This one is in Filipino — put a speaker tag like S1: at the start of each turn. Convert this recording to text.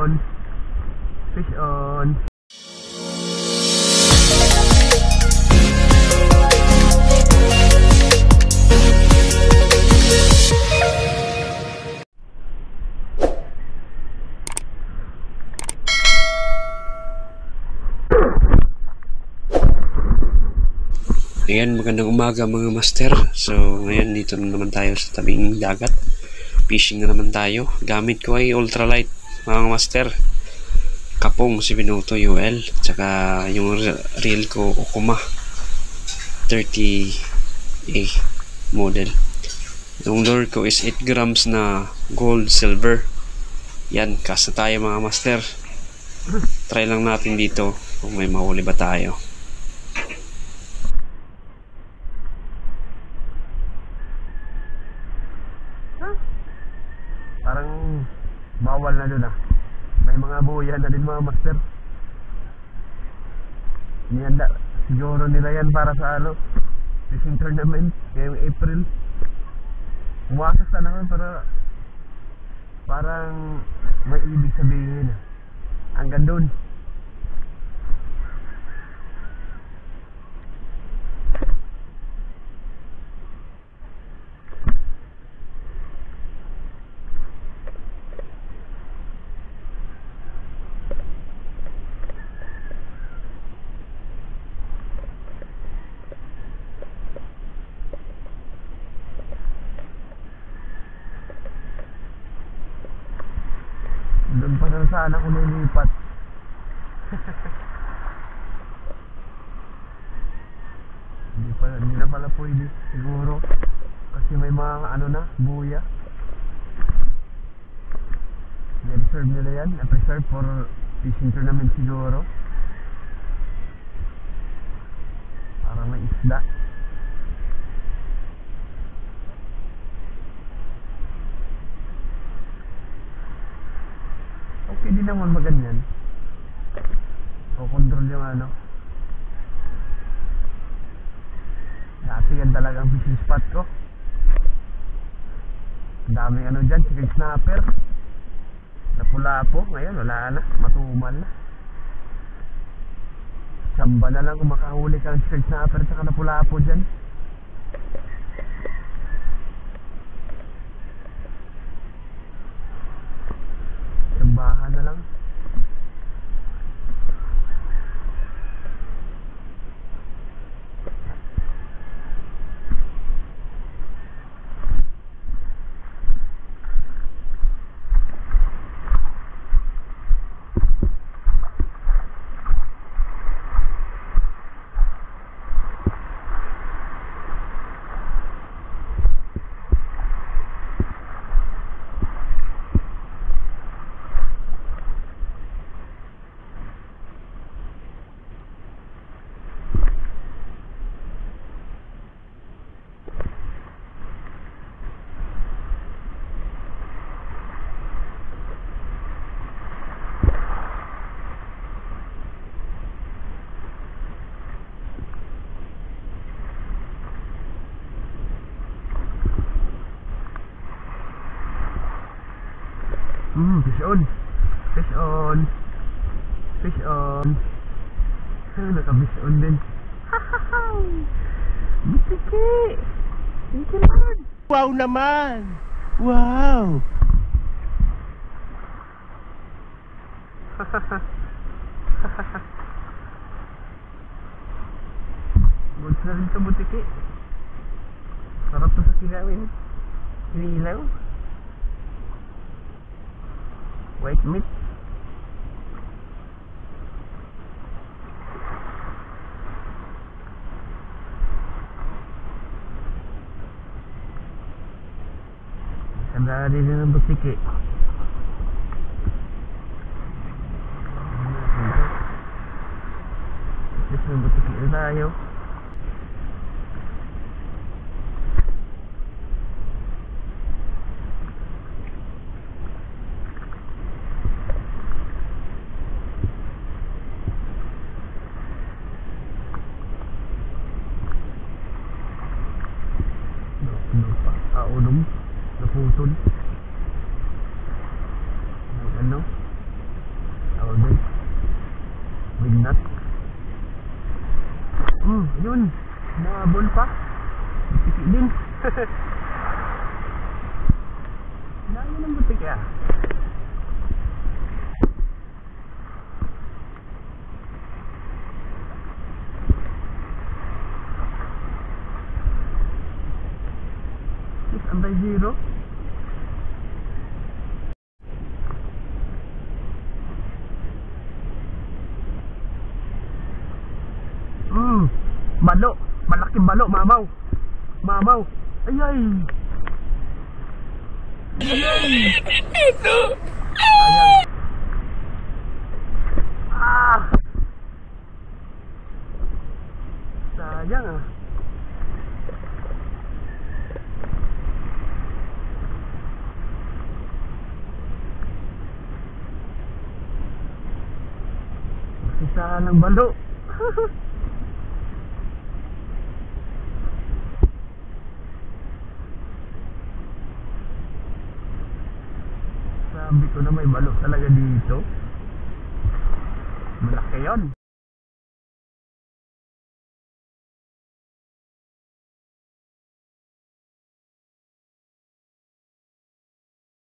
S1: on. Fish on.
S2: Ayan, magandang umaga mga master. So ngayon dito na naman tayo sa tabing dagat. Fishing na naman tayo. Gamit ko ay ultralight mga master. Kapong si Binoto UL. Tsaka yung reel ko Okuma 30A model. Yung lure ko is 8 grams na gold silver. Yan, cast na tayo mga master. Try lang natin dito kung may mahuli ba tayo.
S1: Parang bawal na doon ah. May mga buya na din mga master. Nihanda siguro nila yan para sa ano, fishing tournament ngayong April. Umakas na naman pero parang may ibig sabihin hanggang doon. Doon pa na sana ako nilipat. Hindi na pala pwede siguro kasi may mga ano na, buya. I-reserve nila yan, i-preserve for fishing tournament siguro para may isda. Okay din naman maganyan. O control yung ano. Dati yan talagang fishing spot ko. Ang daming ano dyan, chicken snapper. Napula po, ngayon wala na, matumal na. Samba na lang kung makahuli kang chicken snapper saka napula po dyan. Sambahan na lang. Fish on. Fish on. Fish on. Naka-fish on din. Butiki! Thank you Lord!
S3: Wow naman! Wow!
S1: Goods na rin sa butiki. Sarap to sa kilawin. Hinilaw. White meat. Ganda din ng butiki. Ito yung butiki na tayo. Naputol. Ano? balo. Malaking balo, mamaw. Mamaw. Ay, ay. Ito. Ayan. Sayang ah. Isa ng balo. Sabi ko na may balo talaga dito. Malaki yun.